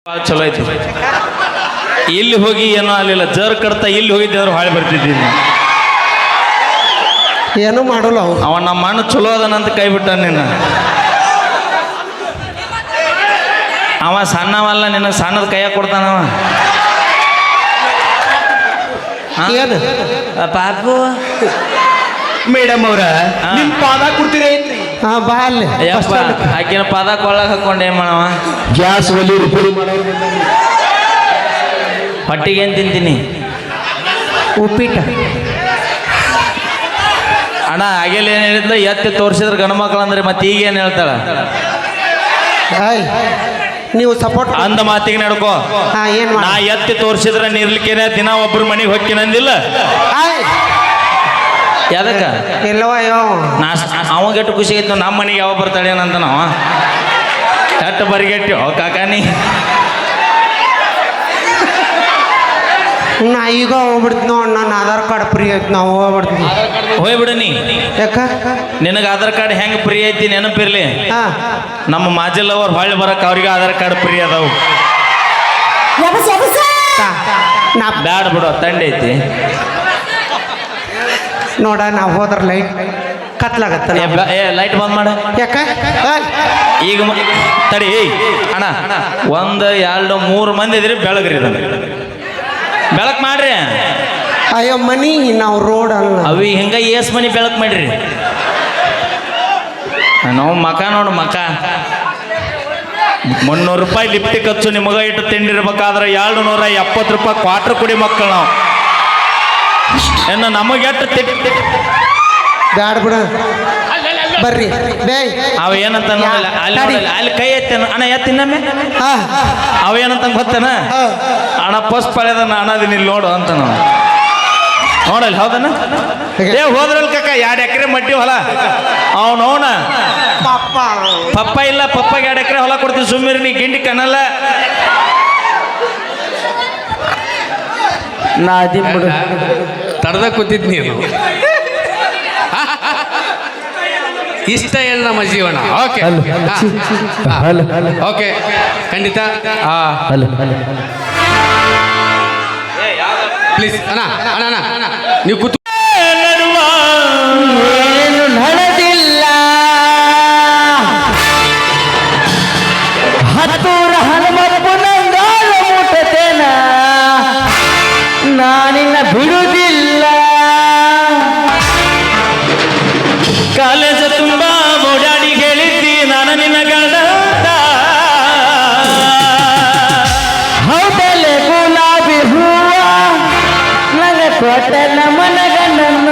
ಭಾಳ ಚಲೋ ಐತಿ. ಇಲ್ಲಿ ಹೋಗಿ ಏನೋ ಆಗಲಿಲ್ಲ, ಜರ್ ಕಡ್ತಾ ಇಲ್ಲಿ ಹೋಗಿದ್ದೆ ಅಂದ್ರೆ ಹಾಳೆ ಬರ್ತಿದ್ದೀನಿ. ಏನೂ ಮಾಡೋಲ್ಲ ಅವು. ಅವ ನಮ್ಮ ಅಣ್ಣ ಚಲೋ ಅದನಂತ ಕೈ ಬಿಟ್ಟ ನಿನ್ನ. ಅವ ಸಣ್ಣವಲ್ಲ, ನಿನ್ನ ಸಣ್ಣದ ಕೈಯಾಗ ಕೊಡ್ತಾನವ. ಏನು ಪಾಪು ಮೇಡಮ್ ಅವ್ರ ನಿಮ್ ಪಾದ ಕೊಡ್ತೀರಿ? ಹಾ ಬಾ ಅಲ್ಲಿ ಯಪ್ಪ, ಆಕಿನ ಪದ ಕೊಳ್ಳಾಗ ಹಾಕೊಂಡು ಏನು ಮಾಡವ? ಗ್ಯಾಸ್ ಒಲಿ ರಿಪೇರಿ ಮಾಡೋರು. ಹೊಟ್ಟಿಗೆ ಏನು ತಿಂತೀನಿ? ಉಪ್ಪಿಟ್ಟ. ಅಣ್ಣ ಆಗೇಲಿ ಏನು ಹೇಳಿದ್ಲ, ಎತ್ತಿ ತೋರಿಸಿದ್ರೆ ಗಂಡು ಮಕ್ಕಳು ಅಂದ್ರೆ ಮತ್ತೆ ಈಗ ಏನು ಹೇಳ್ತಾಳ? ಆಯ್ ನೀವು ಸಪೋರ್ಟ್ ಅಂದ ಮಾತಿಗೆ ನಡ್ಕೋ. ಹಾ ಏನು ನಾ ಎತ್ತಿ ತೋರಿಸಿದ್ರೆ ನಿರ್ಲಿಕ್ಕೇನೆ ದಿನ ಒಬ್ರು ಮನೆಗೆ ಹೊಕ್ಕಿನಂದಿಲ್ಲ. ಆಯ್ ಯಾದಕ್ಕ ಎಲ್ಲವ ಯೋ ನಾ ಅವಾಗೆಟ್ಟು ಖುಷಿ ಆಯ್ತು, ನಮ್ಮ ಮನೆಗೆ ಯಾವ ಬರ್ತಾಳೆ ಏನಂತ ನಾವು ಕೆಟ್ಟ ಬರಿಗೆಟ್ಟಿ ಕಾಕಾನಿ. ನಾ ಈಗ ಹೋಗ್ಬಿಡ್ತೀನಿ ನೋಡಿ, ನನ್ನ ಆಧಾರ್ ಕಾರ್ಡ್ ಫ್ರೀ ಐತಿ, ನಾವು ಹೋಗ್ಬಿಡ್ತೀನಿ. ಹೋಗ್ಬಿಡು ನೀ. ಯಾಕ ನಿನಗೆ ಆಧಾರ್ ಕಾರ್ಡ್ ಹೆಂಗೆ ಫ್ರೀ ಐತಿ ನೆನಪಿರ್ಲಿ. ಹಾ ನಮ್ಮ ಮಾಜಿಲ್ ಅವ್ರು ಹೊಳ್ಳಿ ಬರಕ್ಕೆ ಅವ್ರಿಗೆ ಆಧಾರ್ ಕಾರ್ಡ್ ಫ್ರೀ ಅದಾವು. ನಾ ಬ್ಯಾಡ ಬಿಡು, ತಂಡ ಐತಿ. ನೋಡ ನಾವು ಹೋದ್ರ ಲೈಟ್ ಕತ್ಲಾಗತ್ತ. ಏ ಲೈಟ್ ಬಂದ್ ಮಾಡ. ಯಾಕ ಈಗ ತಡಿ ಅಣ್ಣ, 1 2 3 ಮಂದಿ ಇದ್ರಿ, ಬೆಳಗ್ರಿ ಬೆಳಕ್ ಮಾಡ್ರಿ. ಅಯ್ಯೋ ಮನಿ ನಾವು ರೋಡ್ ಅಲ್ಲ. ಅವಿ ಹಿಂಗ ಏಸ್ ಮನಿ ಬೆಳಕ್ ಮಾಡ್ರಿ. ನಾವು ಮಕ ನೋಡು ಮಕ. 300 ರೂಪಾಯಿ ಲಿಪ್ಟಿ ಖರ್ಚು ನಿಮಗ ಇಟ್ಟು ತಿಂಡಿರ್ಬೇಕಾದ್ರೆ 270 ರೂಪಾಯಿ ಕ್ವಾರ್ಟರ್ ಕುಡಿ ಮಕ್ಕಳು ನಾವು. ಇನ್ನು ನಮಗೆ ಎಷ್ಟು ಬ್ಯಾಡ ಬಿಡ ಬರ್ರಿ ಬೇ. ಅವ ಏನಂತ ನೋಡಲ್ಲ, ಅಲ್ಲಿ ನೋಡಲ್ಲ, ಅಲ್ಲಿ ಕೈ ಎತ್ತೇನ ಅಣ್ಣ, ಎತ್ತಿನಮ್ಮೆ. ಹಾ ಅವ ಏನಂತ ಗೊತ್ತೇನ, ಅಣ್ಣ ಪೋಸ್ಟ್ ಪಳೆದ ಅಣ್ಣದಿನ ಇಲ್ಲಿ ನೋಡು ಅಂತ ನಾವು ನೋಡಲ್ಲ. ಹೌದನ? ಏ ಹೋದ್ರಲ್ ಕಕ್ಕ 2 ಎಕರೆ ಮಡ್ಡಿ ಹೊಲ ಅವನವನ ಪಪ್ಪ ಇಲ್ಲ, ಪಪ್ಪಗೆ 2 ಎಕರೆ ಹೊಲ ಕೊಡ್ತೀವಿ. ಸುಮ್ಮಿರಿ ನೀ ಗಿಂಡಿ ಕನ್ನಲ್ಲ. ನಾ ಅದಿನ್ ಬಿಡು. ತಡದ ಕೂತಿದ್ ನೀನು. ಇಷ್ಟ ಹೇಳ ನಮ್ಮ ಜೀವನ. ಓಕೆ ಓಕೆ, ಖಂಡಿತ. ಪ್ಲೀಸ್ ಅಣ್ಣ ಅಣ್ಣ ಅಣ್ಣ ನೀವು ಕೂತು. ಏನು ನಡೆದಿಲ್ಲ ಹತ್ತೂರ ಹನುಮಪ್ಪನಂದ ಮುಟ್ಟತೇನ, ನಾನಿನ್ನ ಬಿಡುವುದಿಲ್ಲ. ಕಾಲೇಜ ತುಂಬಾ ಓಡಾಡಿ ಹೇಳಿದ್ದಿ ನಾನು ನಿನ್ನ ಗಂಡ. ಹೌದಲೆ ಗುಲಾಬಿ ಹೂವ ನಂಗ ಕೊಟ್ಟ ನಮನ ಗಂಡನ.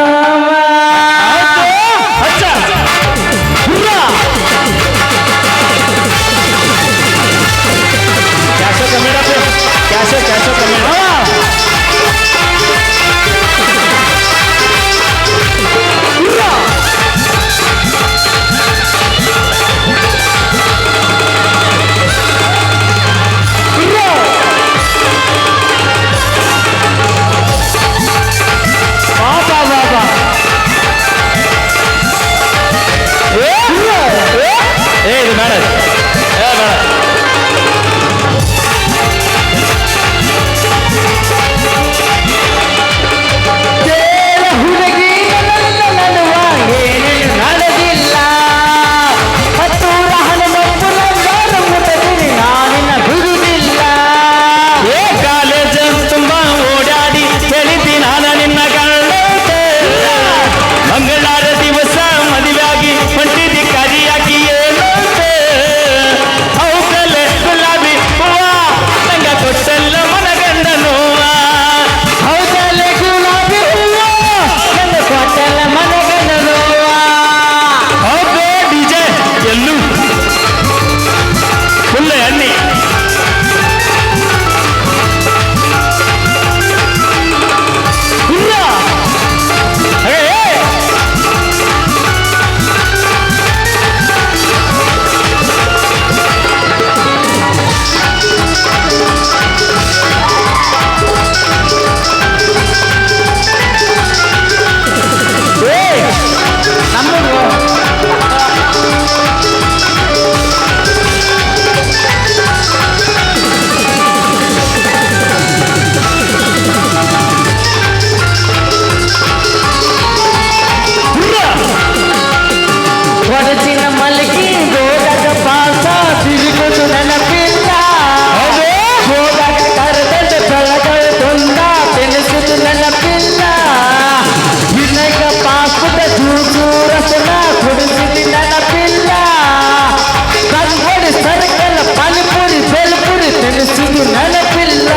ಬಯಸುದು ನೆನಪಿಲ್ಲ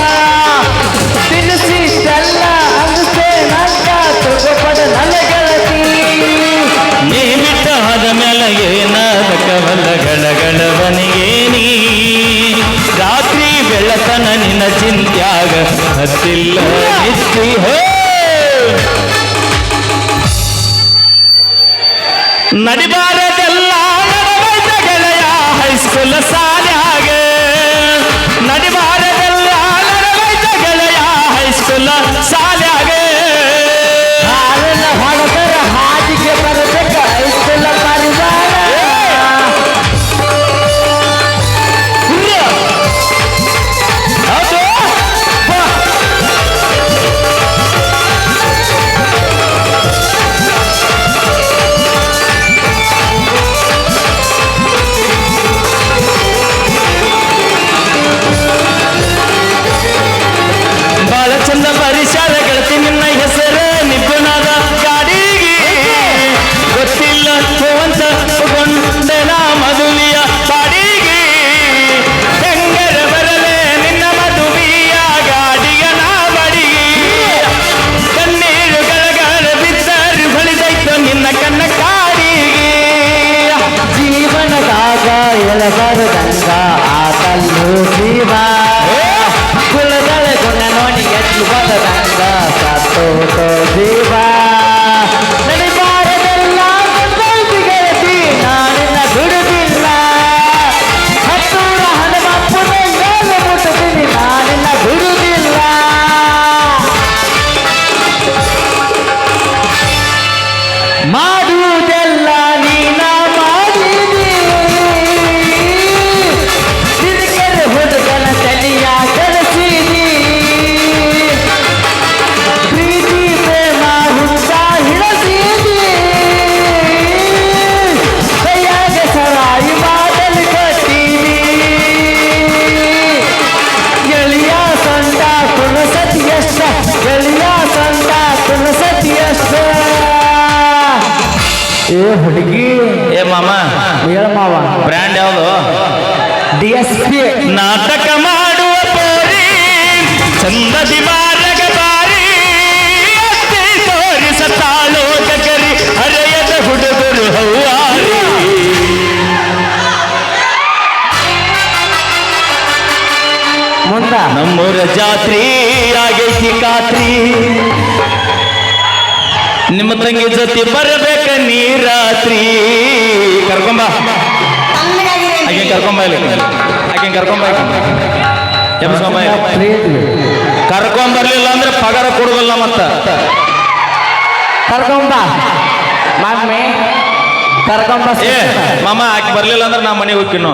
ತಿನ್ನಿಸಿದ್ದೆಲ್ಲ ಅನಿಸೆ ನಂಗ ತಗೋಪದ ನನ್ನ ಗೆಳತಿ ನೀ ಬಿಟ್ಟ ಆದ ಮೇಲೆ ಏನಾದ ಕವಲ ಗಳಗಳವನಿಗೆ ನೀ ರಾತ್ರಿ ಬೆಳತನ ನಿನ್ನ ಚಿಂತ್ಯಾಗ ಹತ್ತಿಲ್ಲ ನಿತ್ತಿ ಹೋ ನಡಿಬಾರದೆಲ್ಲ ನಡವೈತ ಗೆಳೆಯ ಹೈಸ್ಕೂಲ್ ಸಾಲ್ಯಾಗ ನಡಿಬಾರದೆಲ್ಲ ನಡವೈತ ಗೆಳೆಯ ಹೈಸ್ಕೂಲ್ ಸಾಲ್ಯಾಗ ಹಾಲನ್ನ ಹೊಡೆದರ ಹಾದಿಗೆ ಬರಬೇಕ ಹೈಸ್ಕೂಲ ಪರಿವಾರ ಹೌದು ಬಾಳ ಚಂದ ಪರಿಸರ ಗೆಳತಿ ನಿನ್ನ ಹೆಸರು ನಿಬ್ಬುಣದ ಗಾಡಿಗೆ ಗೊತ್ತಿಲ್ಲ ಅಂತ ಗೊಂಡೆನ ಮದುವೆಯ ಬಾಡಿಗೆ ಹೆಂಗರ ಬರಲೆ ನಿನ್ನ ಮದುವೆಯ ಗಾಡಿಯ ನಾ ಬಡಿಗೆ ಕಣ್ಣೀರು ಗಳಗಳ ಬಿದ್ದರು ಹೊಳಿದೈತು ನಿನ್ನ ಕಣ್ಣ ಕಾಡಿಗೆ ಜೀವನದಾಗ ಎಳಬಾರದಂಗ ಆತಲ್ಲು ಜೀವ ಕುಲದಳ ಗುಣ ನೋಡಿ ಎತ್ತು ಬರದಂಗ ಸತ್ತೋಟೋ ಜೀವ ನಡಿಬಾರದೆಲ್ಲ ಗೊಂದೈತಿ ಗೆಳತಿ ನಾನಿನ್ನ ಬಿಡುದಿಲ್ಲ ಹತ್ತೂರ ಹನುಮಪ್ಪನ ಮೇಲೆ ಮುಟ್ಟುತ್ತೀನಿ ನಾನಿನ್ನ ಬಿಡುದಿಲ್ಲ ಮಾಡುವುದೆಲ್ಲ ನೀನ ಮಾಡಿದಿ ಸಿರಿಕೆರೆ ಹುಡುಗನ ತಲೆಯ ಕಳಿಸಿದಿ ಪ್ರೀತಿ ಪ್ರೇಮ ಹುಡುಗ ಹಿಡಿಸಿದಿ ಕೈಯಾಗ ಸರಾಯಿ ಮಾಡಲು ಕೊಟ್ಟಿದಿ ಎಳಿಯ ಸಂದ ಕುಣಸತಿ ಎಷ್ಟ ಎಳಿಯ ಸಂದ ಕುಣಸತಿ ಎಷ್ಟ ಏ ಹುಡುಗಿ ಏ ಮಾಮ ಹೇಳ ಮಾವ ಬ್ರ್ಯಾಂಡ್ ಯಾವುದು DSP ನಾಟಕ ಮಾಡುವ ಪೋರಿ ಚಂದದಿ ಮಾರಗ ಬಾರಿ ಅತ್ತೆ ತೋರಿಸತಾಳೋ ಕರಿ ಹರೆಯದ ಹುಡುಗರು ಹೌವಾರಿ ಮುಂದ ನಮ್ಮೂರ ಜಾತ್ರಿ ಆಗೈತಿ ಖಾತ್ರಿ ನಿಮ್ಮ ತಂಗಿ ಜೊತೆ ಬರಬೇಕ ನೀ ರಾತ್ರಿ ಕರ್ಕೊಂಬ ಆಕೆ ಕರ್ಕೊಂಬ ಇಲ್ಲಿ ಆಕೆ ಕರ್ಕೊಂಬ ಎಬ್ಸ್ಕೊಂಬ ಪ್ರೀತಿ ಕರ್ಕೊಂಬರ್ಲಿಲ್ಲ ಅಂದ್ರೆ ಪಗಾರ ಕೊಡುದಿಲ್ಲ ಮತ್ತ ಕರ್ಕೊಂಬ ಮಮ್ಮಿ ಕರ್ಕೊಂಬ ಏ ಮಾಮ ಆಕೆ ಬರ್ಲಿಲ್ಲ ಅಂದ್ರೆ ನಾ ಮನೆಗೆ ಹೋಗ್ತೀನೋ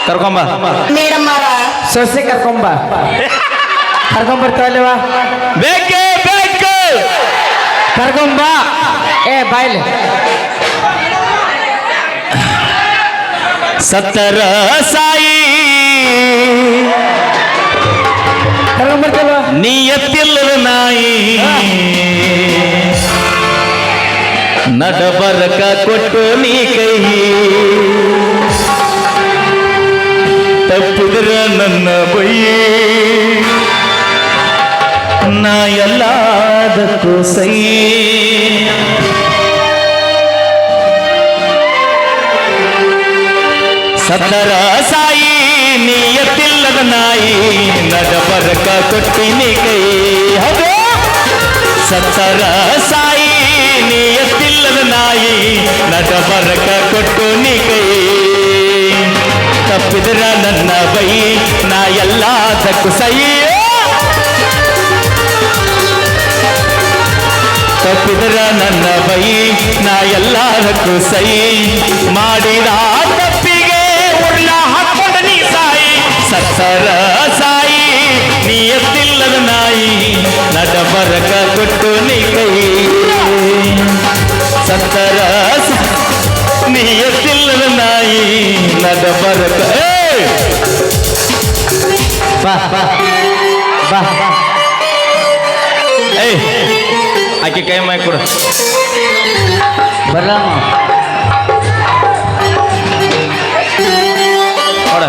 ಕರ್ಕೊಂಬ ಸೊಸೆ ಕರ್ಕೊಂಬ ಕರ್ಕೊಂಬರ್ತಾವಲ್ವಾ ಬೇಕೇ ಬೇಕು ಕರ್ಕೊಂಬ ಏ ಬಾಯ್ಲಿ ಸತ್ತರ ಸಾಯಿ ಕರ್ಕೊಂಬರ್ತಲ್ವಾ ನೀ ಎತ್ತಿಲ್ಲದ ನಾಯಿ ನಡಬರಕ ಕೊಟ್ಟು ನೀ ಕೈ ತಪ್ಪಿದ್ರ ನನ್ನ ಬೈ ನಾ ಎಲ್ಲದಕ್ಕೂ ಸೈ ಸತ್ತರ ಸಾಯಿ ನೀ ಎತ್ತಿಲ್ಲದ ನಾಯಿ ನಡಬರಕ ಕೊಟ್ಟಿನಿ ಕೈ ಹೌದು ಸತ್ತರ ಸಾಯಿ ನೀ ಎತ್ತಿಲ್ಲದ ನಾಯಿ ನಡಬರಕ ಕೊಟ್ಟು ನೀ ಕೈ ತಪ್ಪಿದ್ರ ನನ್ನ ಬೈ ನಾ ಎಲ್ಲದಕ್ಕೂ ಸೈ ತಪ್ಪಿದ್ರ ನನ್ನ ಬೈ ನಾ ಎಲ್ಲದಕ್ಕೂ ಸೈ ಮಾಡಿದ ತಪ್ಪಿಗೆ ಉರ್ಲ ಹಾಕೊಂಡ ನೀ ಸಾಯಿ ಸತ್ತರ ಸಾಯಿ ನೀ ಎತ್ತಿಲ್ಲದ ನಾಯಿ ನಡಬರಕ ಕೊಟ್ಟು ನೀ ಕೈ ಸತ್ತರ ನೀ ಎತ್ತಿಲ್ಲದ ನಾಯಿ ನಡಬರಕ ಬಾ ಬಾ ಬಾ ಬಾ ಏಯ್ ಆಕೆ ಕೈ ಮೈ ಕೊಡು ಬರಮ್ಮ ನೋಡ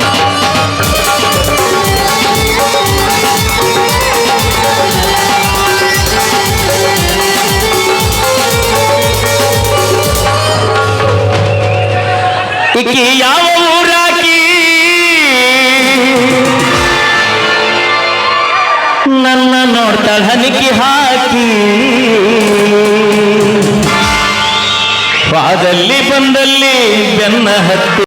ನನ್ನ ನೋಡ್ತಾಳ ಹನಿಕೆ ಹಾಕಿ ವಾದಲ್ಲಿ ಬಂದಲ್ಲಿ ಬೆನ್ನ ಹತ್ತಿ